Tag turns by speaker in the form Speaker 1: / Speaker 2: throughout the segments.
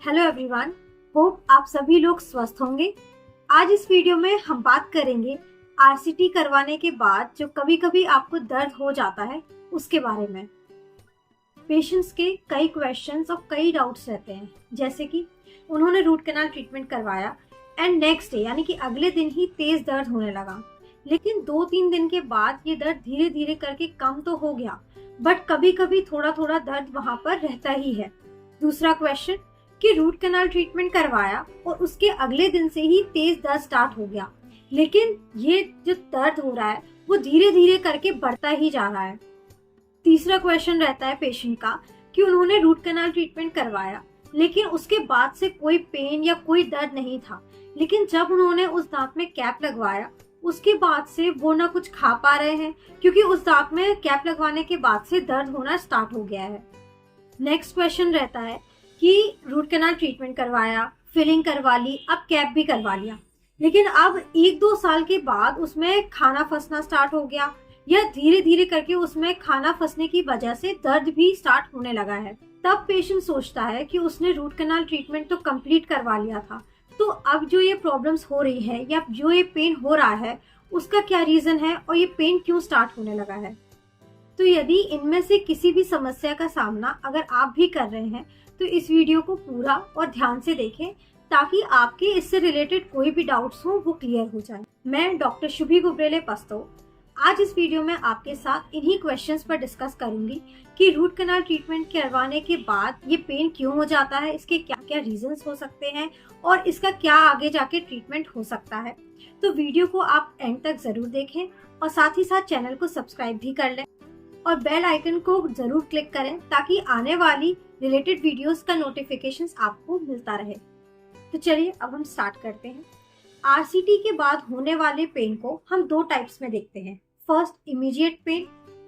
Speaker 1: Hello everyone, hope आप सभी लोग स्वस्थ होंगे। आज इस वीडियो में हम बात करेंगे आरसीटी करवाने के बाद जो कभी कभी आपको दर्द हो जाता है उसके बारे में। पेशेंट्स के कई क्वेश्चंस और कई डाउट्स रहते हैं, जैसे कि उन्होंने रूट कैनाल ट्रीटमेंट करवाया एंड नेक्स्ट डे यानी कि अगले दिन ही तेज दर्द होने लगा, लेकिन 2-3 दिन के बाद ये दर्द धीरे धीरे करके कम तो हो गया, बट कभी कभी थोड़ा थोड़ा दर्द वहां पर रहता ही है। दूसरा क्वेश्चन कि रूट कैनाल ट्रीटमेंट करवाया और उसके अगले दिन से ही तेज दर्द स्टार्ट हो गया, लेकिन ये जो दर्द हो रहा है वो धीरे धीरे करके बढ़ता ही जा रहा है। तीसरा क्वेश्चन रहता है पेशेंट का कि उन्होंने रूट कैनाल ट्रीटमेंट करवाया, लेकिन उसके बाद से कोई पेन या कोई दर्द नहीं था, लेकिन जब उन्होंने उस दांत में कैप लगवाया उसके बाद से वो ना कुछ खा पा रहे हैं, क्योंकि उस दांत में कैप लगवाने के बाद से दर्द होना स्टार्ट हो गया है। नेक्स्ट क्वेश्चन रहता है कि रूट कैनाल ट्रीटमेंट करवाया, फिलिंग करवा ली, अब कैप भी करवा लिया, लेकिन अब 1-2 साल के बाद उसमें खाना फंसना स्टार्ट हो गया, या धीरे धीरे करके उसमें खाना फंसने की वजह से दर्द भी स्टार्ट होने लगा है। तब पेशेंट सोचता है कि उसने रूट कैनाल ट्रीटमेंट तो कंप्लीट करवा लिया था, तो अब जो ये प्रॉब्लम्स हो रही है या जो ये पेन हो रहा है उसका क्या रीजन है और ये पेन क्यों स्टार्ट होने लगा है। तो यदि इनमें से किसी भी समस्या का सामना अगर आप भी कर रहे हैं तो इस वीडियो को पूरा और ध्यान से देखें, ताकि आपके इससे रिलेटेड कोई भी डाउट्स हो वो क्लियर हो जाए। मैं डॉक्टर शुभी गुब्रेले पस्तो आज इस वीडियो में आपके साथ इन्हीं क्वेश्चंस पर डिस्कस करूंगी कि रूट कैनाल ट्रीटमेंट करवाने के बाद ये पेन क्यों हो जाता है, इसके क्या क्या रीजंस हो सकते हैं और इसका क्या आगे जाके ट्रीटमेंट हो सकता है। तो वीडियो को आप एंड तक जरूर देखें और साथ ही साथ चैनल को सब्सक्राइब भी कर लें और बेल आइकन को जरूर क्लिक करें, ताकि आने वाली रिलेटेड वीडियोस का नोटिफिकेशंस आपको मिलता रहे। तो चलिए अब हम स्टार्ट करते हैं। आरसीटी के बाद होने वाले पेन को हम 2 टाइप्स में देखते हैं। First immediate pain,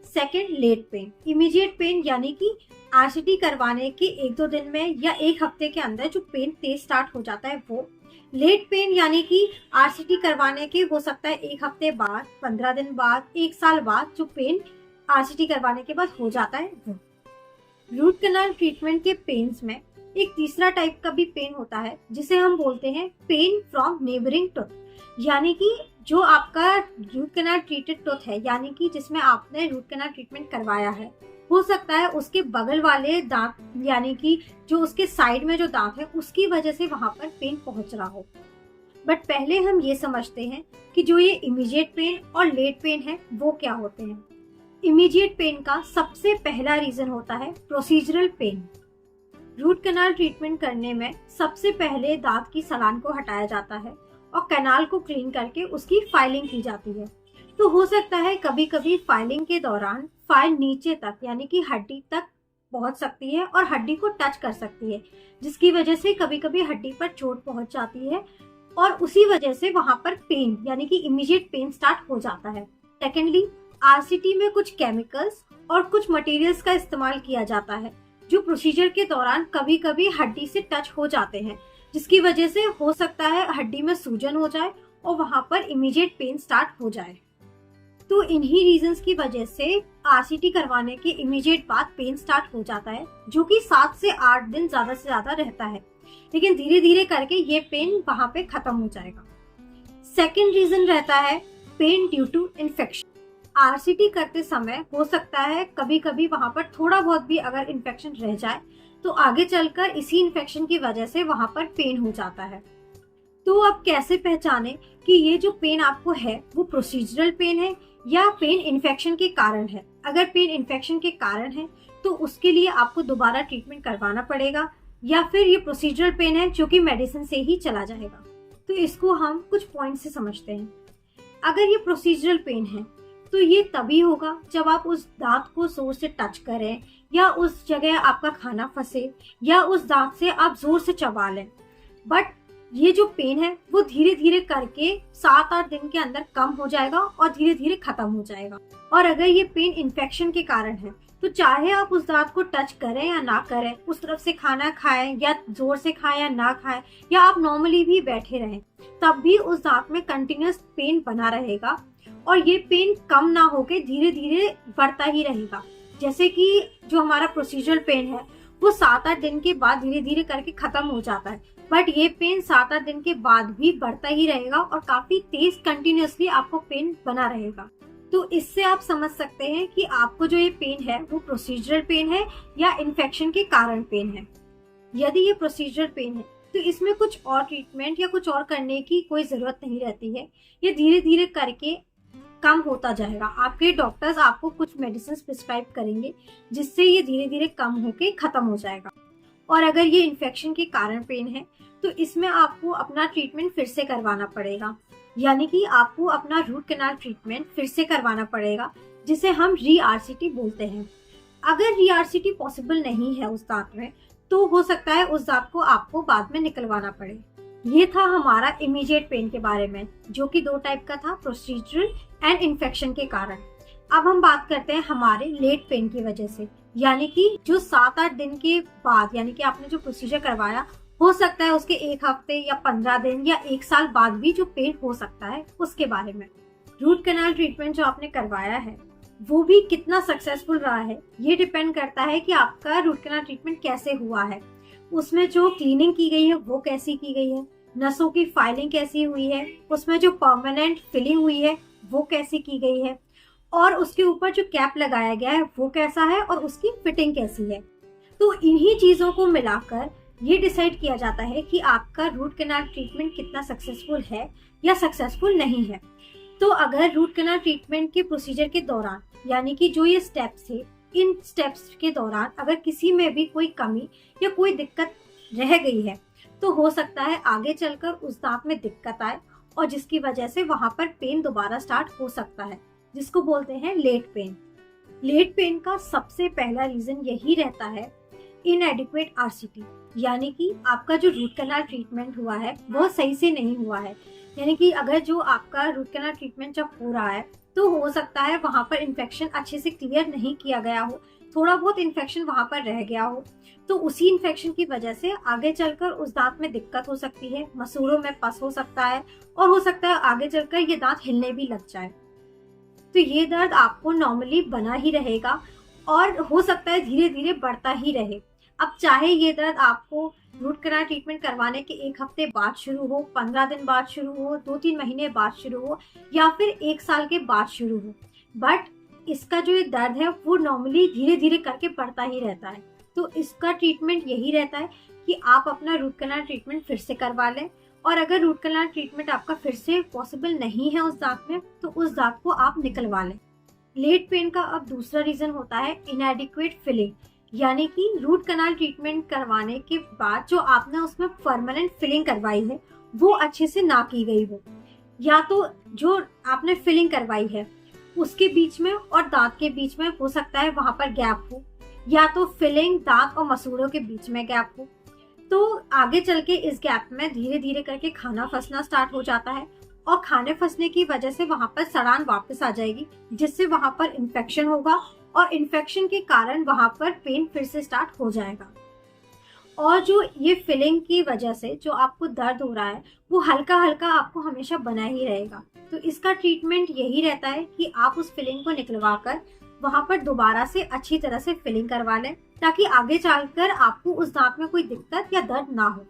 Speaker 1: second late pain. Immediate pain यानी कि आरसीटी करवाने के 1-2 दिन में या 1 हफ्ते के अंदर जो पेन तेज स्टार्ट हो जाता है वो। लेट पेन यानी कि आरसीटी करवाने के हो सकता है 1 हफ्ते बाद, 15 दिन बाद, 1 साल बाद जो पेन आरसीटी करवाने के बाद हो जाता है वो। रूट कैनाल ट्रीटमेंट के पेन्स में एक तीसरा टाइप का भी पेन होता है, जिसे हम बोलते हैं पेन फ्रॉम नेबरिंग टूथ, यानी कि जो आपका रूट कैनाल ट्रीटेड टूथ है, यानी कि जिसमें आपने रूट कैनाल ट्रीटमेंट करवाया है, हो सकता है उसके बगल वाले दांत यानी कि जो उसके साइड में जो दांत है उसकी वजह से वहां पर पेन पहुंच रहा हो। बट पहले हम ये समझते हैं कि जो ये इमीडिएट पेन और लेट पेन है वो क्या होते हैं। इमीडिएट पेन का सबसे पहला रीजन होता है procedural pain. Root canal treatment करने में सबसे पहले दांत की सलान को हटाया जाता है और कैनाल को क्लीन करके उसकी फाइलिंग की जाती है। तो हो सकता है कभी कभी फाइलिंग के दौरान फाइल नीचे तक यानी कि हड्डी तक पहुंच सकती है और हड्डी को टच कर सकती है, जिसकी वजह से कभी कभी हड्डी पर चोट पहुंच जाती है और उसी वजह से वहां पर पेन यानी कि इमीडिएट पेन स्टार्ट हो जाता है। सेकेंडली, आरसीटी में कुछ केमिकल्स और कुछ मटेरियल्स का इस्तेमाल किया जाता है जो प्रोसीजर के दौरान कभी कभी हड्डी से टच हो जाते हैं, जिसकी वजह से हो सकता है हड्डी में सूजन हो जाए और वहां पर इमीडिएट पेन स्टार्ट हो जाए। तो इन्हीं रीजंस की वजह से आरसीटी करवाने के इमीडिएट बाद पेन स्टार्ट हो जाता है, जो कि 7 से 8 दिन ज्यादा से ज्यादा रहता है, लेकिन धीरे धीरे करके ये पेन वहां पे खत्म हो जाएगा। सेकेंड रीजन रहता है pain due to infection. RCT करते समय हो सकता है कभी कभी वहां पर थोड़ा बहुत भी अगर इन्फेक्शन रह जाए तो आगे चलकर इसी इन्फेक्शन की वजह से वहां पर पेन हो जाता है। तो अब कैसे पहचाने कि ये जो पेन आपको है वो प्रोसीजरल पेन है या पेन इन्फेक्शन के कारण है। अगर पेन इन्फेक्शन के कारण है तो उसके लिए आपको दोबारा ट्रीटमेंट करवाना पड़ेगा, या फिर ये प्रोसीजरल पेन है जो कि मेडिसिन से ही चला जाएगा। तो इसको हम कुछ पॉइंट से समझते हैं। अगर ये प्रोसीजरल पेन है तो ये तभी होगा जब आप उस दांत को जोर से टच करें, या उस जगह आपका खाना फंसे, या उस दांत से आप जोर से चबा लें। बट ये जो पेन है वो धीरे धीरे करके 7-8 दिन के अंदर कम हो जाएगा और धीरे धीरे खत्म हो जाएगा। और अगर ये पेन इन्फेक्शन के कारण है तो चाहे आप उस दांत को टच करें या ना करें, उस तरफ से खाना खाएं या जोर से खाएं या ना खाएं, या आप नॉर्मली भी बैठे रहें, तब भी उस दांत में कंटिन्यूअस पेन बना रहेगा और ये पेन कम ना होके धीरे धीरे बढ़ता ही रहेगा। जैसे कि जो हमारा प्रोसीजरल पेन है वो 7-8 दिन के बाद धीरे धीरे करके खत्म हो जाता है, बट ये पेन 7-8 दिन के बाद भी बढ़ता ही रहेगा और काफी तेज कंटिन्यूअसली आपको पेन बना रहेगा। तो इससे आप समझ सकते हैं कि आपको जो ये पेन है वो प्रोसीजरल पेन है या इन्फेक्शन के कारण पेन है। यदि ये प्रोसीजरल पेन है तो इसमें कुछ और ट्रीटमेंट या कुछ और करने की कोई जरूरत नहीं रहती है। ये धीरे धीरे करके कम होता जाएगा। आपके डॉक्टर्स आपको कुछ मेडिसिन प्रिस्क्राइब करेंगे जिससे ये धीरे धीरे कम होके खत्म हो जाएगा। और अगर ये इन्फेक्शन के कारण पेन है तो इसमें आपको अपना ट्रीटमेंट फिर से करवाना पड़ेगा, यानी कि आपको अपना रूट कैनाल ट्रीटमेंट फिर से करवाना पड़ेगा, जिसे हम री-आरसीटी बोलते हैं। अगर री-आरसीटी पॉसिबल नहीं है उस दांत में तो हो सकता है उस दांत को आपको बाद में निकलवाना पड़े। ये था हमारा इमीडिएट पेन के बारे में, जो कि 2 टाइप का था, प्रोसीजरल एंड इन्फेक्शन के कारण। अब हम बात करते हैं हमारे लेट पेन की वजह से, यानी कि जो 7-8 दिन के बाद, यानी कि आपने जो प्रोसीजर करवाया, हो सकता है उसके 1 हफ्ते या 15 दिन या 1 साल बाद भी जो पेन हो सकता है, उसके बारे में। रूट कैनाल ट्रीटमेंट जो आपने करवाया है वो भी कितना सक्सेसफुल रहा है, ये डिपेंड करता है कि आपका रूट कैनाल ट्रीटमेंट कैसे हुआ है। उसमें जो क्लीनिंग की गई है वो कैसी की गई है, नसों की फाइलिंग कैसी हुई है, उसमें जो परमानेंट फिलिंग हुई है वो कैसी की गई है, और उसके ऊपर जो कैप लगाया गया है वो कैसा है और उसकी फिटिंग कैसी है। तो इन्हीं चीजों को मिलाकर ये डिसाइड किया जाता है कि आपका रूट कैनाल ट्रीटमेंट कितना सक्सेसफुल है या सक्सेसफुल नहीं है। तो अगर रूट कैनाल ट्रीटमेंट के प्रोसीजर के दौरान, यानी कि जो ये स्टेप्स थे, इन स्टेप्स के दौरान अगर किसी में भी कोई कमी या कोई दिक्कत रह गई है तो हो सकता है आगे चलकर उस दांत में दिक्कत आए और जिसकी वजह से वहां पर पेन दोबारा स्टार्ट हो सकता है, जिसको बोलते हैं लेट पेन। लेट पेन का सबसे पहला रीजन यही रहता है इनएडिक्वेट आरसीटी, यानी कि आपका जो रूट कैनाल ट्रीटमेंट हुआ है वो सही से नहीं हुआ है। यानी कि अगर जो आपका रूट कैनाल ट्रीटमेंट जब हो रहा है तो हो सकता है वहां पर इन्फेक्शन अच्छे से क्लियर नहीं किया गया हो, थोड़ा बहुत इन्फेक्शन वहां पर रह गया हो, तो उसी इन्फेक्शन की वजह से आगे चलकर उस दांत में दिक्कत हो सकती है, मसूड़ों में पस हो सकता है और हो सकता है आगे चलकर ये दांत हिलने भी लग जाए। तो ये दर्द आपको नॉर्मली बना ही रहेगा और हो सकता है धीरे धीरे बढ़ता ही रहे। अब चाहे ये दर्द आपको रूट कैनाल ट्रीटमेंट करवाने के 1 हफ्ते बाद शुरू हो, 15 दिन बाद शुरू हो, 2-3 महीने बाद शुरू हो या फिर 1 साल के बाद शुरू हो, बट इसका जो ये दर्द है वो नॉर्मली धीरे धीरे करके बढ़ता ही रहता है। तो इसका ट्रीटमेंट यही रहता है कि आप अपना रूट कैनाल ट्रीटमेंट फिर से करवा लें, और अगर रूट कैनाल ट्रीटमेंट आपका फिर से पॉसिबल नहीं है उस दांत में तो उस दांत को आप निकलवा लें। लेट पेन का अब दूसरा रीजन होता है इनएडिक्वेट फिलिंग, यानी कि रूट कैनाल ट्रीटमेंट करवाने के बाद जो आपने उसमें परमानेंट फिलिंग करवाई है वो अच्छे से ना की गई हो, या तो जो आपने फिलिंग करवाई है उसके बीच में और दांत के बीच में हो सकता है वहां पर गैप हो, या तो फिलिंग दांत और मसूड़ों के बीच में गैप हो। तो आगे चल के इस गैप में धीरे धीरे करके खाना फंसना स्टार्ट हो जाता है और खाने फंसने की वजह से वहां पर सड़ान वापस आ जाएगी, जिससे वहां पर इन्फेक्शन होगा और इन्फेक्शन के कारण वहां पर पेन फिर से स्टार्ट हो जाएगा। और जो ये फिलिंग की वजह से जो आपको दर्द हो रहा है वो हल्का हल्का आपको हमेशा बना ही रहेगा। तो इसका ट्रीटमेंट यही रहता है कि आप उस फिलिंग को निकलवा कर वहां पर दोबारा से अच्छी तरह से फिलिंग करवा लें, ताकि आगे चलकर आपको उस दांत में कोई दिक्कत या दर्द ना हो।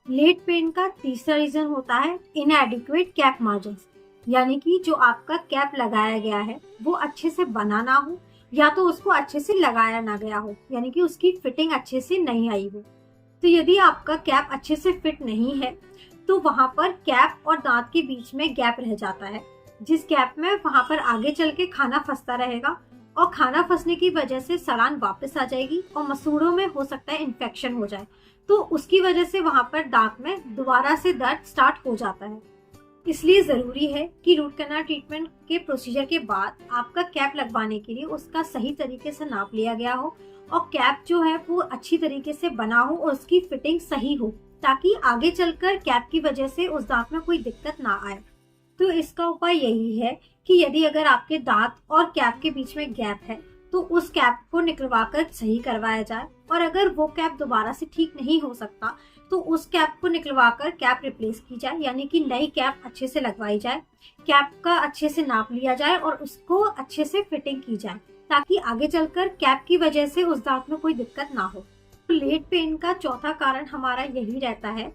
Speaker 1: लेट पेन का तीसरा रीजन होता है इनएडिक्वेट कैप मार्जिन्स, यानी कि जो आपका कैप लगाया गया है वो अच्छे से बना ना हो, या तो उसको अच्छे से लगाया ना गया हो, यानी कि उसकी फिटिंग अच्छे से नहीं आई हो। तो यदि आपका कैप अच्छे से फिट नहीं है तो वहां पर कैप और दांत के बीच में गैप रह जाता है, जिस गैप में वहां पर आगे चल के खाना फंसता रहेगा और खाना फंसने की वजह से सड़ान वापस आ जाएगी और मसूड़ों में हो सकता है इन्फेक्शन हो जाए, तो उसकी वजह से वहां पर दांत में दोबारा से दर्द स्टार्ट हो जाता है। इसलिए जरूरी है कि रूट कैनाल ट्रीटमेंट के प्रोसीजर के बाद आपका कैप लगवाने के लिए उसका सही तरीके से नाप लिया गया हो और कैप जो है वो अच्छी तरीके से बना हो और उसकी फिटिंग सही हो, ताकि आगे चलकर कैप की वजह से उस दांत में कोई दिक्कत ना आए। तो इसका उपाय यही है कि यदि अगर आपके दांत और कैप के बीच में गैप है तो उस कैप को निकलवाकर सही करवाया जाए, और अगर वो कैप दोबारा से ठीक नहीं हो सकता तो उस कैप को निकलवाकर कैप रिप्लेस की जाए, यानी कि नई कैप अच्छे से लगवाई जाए, कैप का अच्छे से नाप लिया जाए और उसको अच्छे से फिटिंग की जाए, ताकि आगे चलकर कैप की वजह से उस दांत में कोई दिक्कत ना हो। लेट पेन का चौथा कारण हमारा यही रहता है,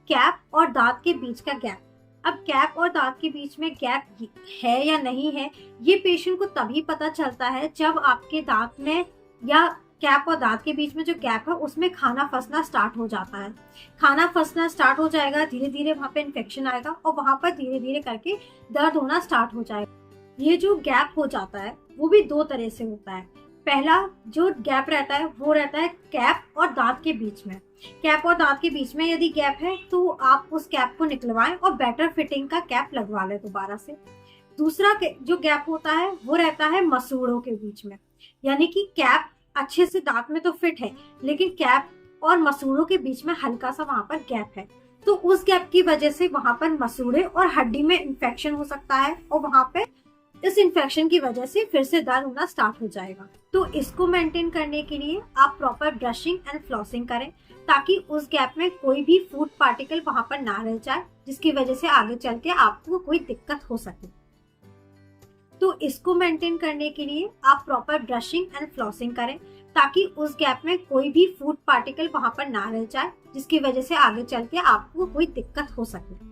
Speaker 1: कैप और दांत के बीच का गैप। अब कैप और दांत के बीच में गैप है या नहीं है, ये पेशेंट को तभी पता चलता है जब आपके दांत में या कैप और दांत के बीच में जो गैप है उसमें खाना फंसना स्टार्ट हो जाता है। खाना फंसना स्टार्ट हो जाएगा, धीरे धीरे वहां पे इन्फेक्शन आएगा और वहां पर धीरे धीरे करके दर्द होना स्टार्ट हो जाएगा। ये जो गैप हो जाता है वो भी दो तरह से होता है। पहला जो गैप रहता है वो रहता है कैप और दांत के बीच में। कैप और दांत के बीच में यदि गैप है तो आप उस कैप को निकलवाएं और बेटर फिटिंग का कैप लगवा लें दोबारा से। दूसरा जो गैप होता है वो रहता है मसूड़ों के बीच में, यानी कि कैप अच्छे से दांत में तो फिट है लेकिन कैप और मसूड़ों के बीच में हल्का सा वहां पर गैप है, तो उस गैप की वजह से वहां पर मसूड़े और हड्डी में इन्फेक्शन हो सकता है और वहां पे इस इन्फेक्शन की वजह से फिर से दर्द होना स्टार्ट हो जाएगा। तो इसको मेंटेन करने के लिए आप प्रॉपर ब्रशिंग एंड फ्लॉसिंग करें ताकि उस गैप में कोई भी फूड पार्टिकल वहां पर ना रह जाए, जिसकी वजह से आगे चल के आपको कोई दिक्कत हो सके। तो इसको मेंटेन करने के लिए आप प्रॉपर ब्रशिंग एंड फ्लॉसिंग करें ताकि उस गैप में कोई भी फूड पार्टिकल वहां पर ना रह जाए, जिसकी वजह से आगे चल के आपको कोई दिक्कत हो सके।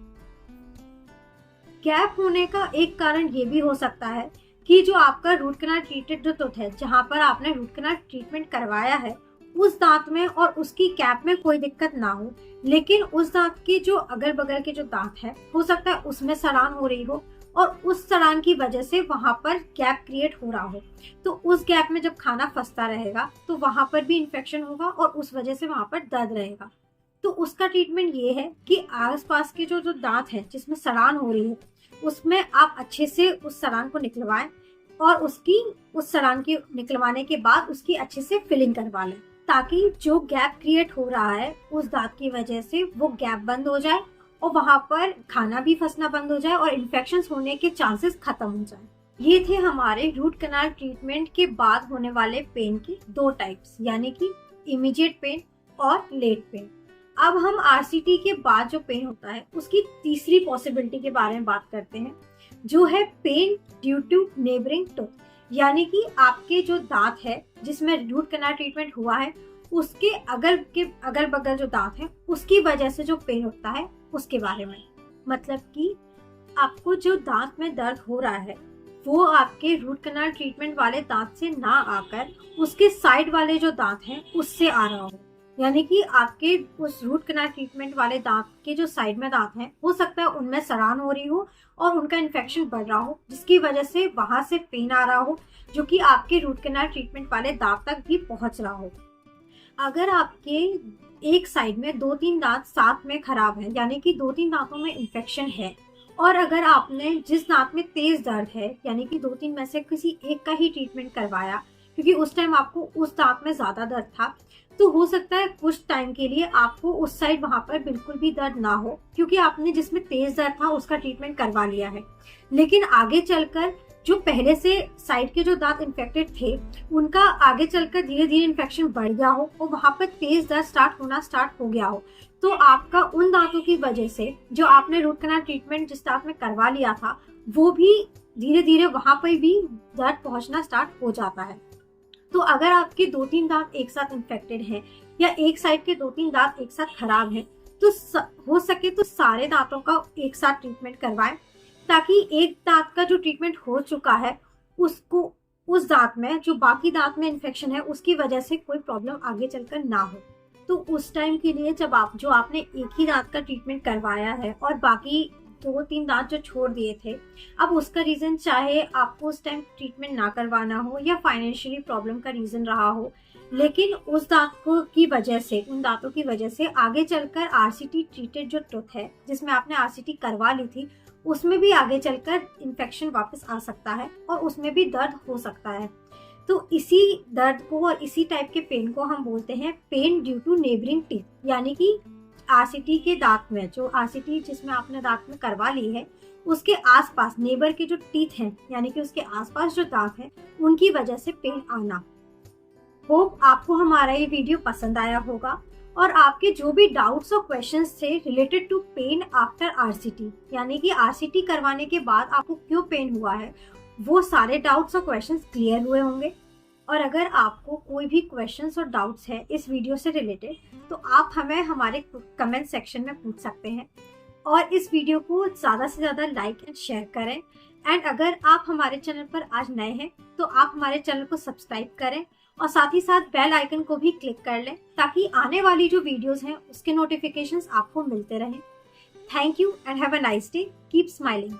Speaker 1: गैप होने का एक कारण ये भी हो सकता है कि जो आपका रूट कैनाल ट्रीटेड जो टूथ है, जहां पर आपने रूट कैनाल ट्रीटमेंट करवाया है, उस दांत में और उसकी कैप में कोई दिक्कत ना हो, लेकिन उस दांत के जो अगल बगल के जो दांत है हो सकता है उसमें सड़ान हो रही हो और उस सड़ान की वजह से वहां पर गैप क्रिएट हो रहा हो। तो उस गैप में जब खाना फंसता रहेगा तो वहां पर भी इन्फेक्शन होगा और उस वजह से वहां पर दर्द रहेगा। तो उसका ट्रीटमेंट ये है कि आसपास के जो दांत है जिसमें सड़ान हो रही है उसमें आप अच्छे से उस सड़ान को निकलवाएं और उस सड़ान के निकलवाने के बाद उसकी अच्छे से फिलिंग करवा लें ताकि जो गैप क्रिएट हो रहा है उस दांत की वजह से वो गैप बंद हो जाए और वहां पर खाना भी फंसना बंद हो जाए और इन्फेक्शन होने के चांसेस खत्म हो जाए। ये थे हमारे रूट कैनाल ट्रीटमेंट के बाद होने वाले पेन की दो टाइप्स, यानी कि इमीडिएट पेन और लेट पेन। अब हम आरसीटी के बाद जो पेन होता है उसकी तीसरी पॉसिबिलिटी के बारे में बात करते हैं, जो है pain due to neighbouring tooth, यानी कि आपके जो दांत है जिसमें रूट कैनाल ट्रीटमेंट हुआ है उसके अगल बगल जो दांत है उसकी वजह से जो पेन होता है उसके बारे में। मतलब कि आपको जो दांत में दर्द हो रहा है वो आपके रूट कैनाल ट्रीटमेंट वाले दांत से ना आकर उसके साइड वाले जो दांत हैं उससे आ रहा हो, यानी कि आपके उस रूट कैनाल ट्रीटमेंट वाले दांत के जो साइड में दांत हैं हो सकता है उनमें सड़ान हो रही हो और उनका इन्फेक्शन बढ़ रहा हो, जिसकी वजह से वहां से पेन आ रहा हो जो कि आपके रूट कैनाल ट्रीटमेंट वाले दांत तक भी पहुंच रहा हो। अगर आपके एक साइड में 2-3 दांत साथ में खराब है, यानी कि 2-3 दांतों में इन्फेक्शन है, और अगर आपने जिस दांत में तेज दर्द है यानी कि 2-3 में से किसी एक का ही ट्रीटमेंट करवाया क्योंकि उस टाइम आपको उस दांत में ज्यादा दर्द था, तो हो सकता है कुछ टाइम के लिए आपको उस साइड वहां पर बिल्कुल भी दर्द ना हो क्योंकि आपने जिसमें तेज दर्द था उसका ट्रीटमेंट करवा लिया है। लेकिन आगे चलकर जो पहले से साइड के जो दांत इन्फेक्टेड थे उनका आगे चलकर धीरे धीरे इन्फेक्शन बढ़ गया हो और वहां पर तेज दर्द स्टार्ट हो गया हो, तो आपका उन दांतों की वजह से जो आपने रूट कैनाल ट्रीटमेंट जिस दांत में करवा लिया था वो भी धीरे धीरे वहां पर भी दर्द पहुंचना स्टार्ट हो जाता है। तो अगर आपके 2-3 दांत एक साथ इन्फेक्टेड हैं या एक साइड के 2-3 दांत एक साथ खराब हैं, तो हो सके तो सारे दांतों का एक साथ ट्रीटमेंट करवाएं ताकि एक दांत का जो ट्रीटमेंट हो चुका है उसको उस दांत में जो बाकी दांत में इन्फेक्शन है उसकी वजह से कोई प्रॉब्लम आगे चलकर ना हो। तो उस टाइम के लिए जब आपने एक ही दांत का ट्रीटमेंट करवाया है और बाकी 2-3 दांत जो छोड़ दिए थे, अब उसका रीजन चाहे आपको उस टाइम ट्रीटमेंट ना करवाना हो या फाइनेंशियली प्रॉब्लम का रीजन रहा हो, लेकिन उस दांत को की वजह से उन दांतों की वजह से आगे चलकर आरसीटी ट्रीटेड जो टूथ है जिसमें आपने आरसीटी करवा ली थी उसमें भी आगे चलकर इन्फेक्शन वापस आ सकता है और उसमें भी दर्द हो सकता है। तो इसी दर्द को और इसी टाइप के पेन को हम बोलते हैं pain due to neighbouring teeth, यानी कि आरसीटी के दांत में जो आरसीटी जिसमें आपने दांत में करवा ली है उसके आसपास नेबर के जो टीथ हैं यानी कि उसके आसपास जो दांत हैं उनकी वजह से पेन आना। होप आपको हमारा ये वीडियो पसंद आया होगा और आपके जो भी डाउट्स और क्वेश्चंस थे related to pain after RCT, यानी कि आरसीटी करवाने के बाद आपको क्यों पेन हुआ है, वो सारे डाउट्स और क्वेश्चंस क्लियर हुए होंगे। और अगर आपको कोई भी क्वेश्चंस और डाउट्स है इस वीडियो से रिलेटेड, तो आप हमें हमारे कमेंट सेक्शन में पूछ सकते हैं। और इस वीडियो को ज़्यादा से ज़्यादा लाइक एंड शेयर करें। एंड अगर आप हमारे चैनल पर आज नए हैं तो आप हमारे चैनल को सब्सक्राइब करें और साथ ही साथ बेल आइकन को भी क्लिक कर लें, ताकि आने वाली जो वीडियोस हैं उसके नोटिफिकेशंस आपको मिलते रहें। Thank you and have a nice day. Keep smiling.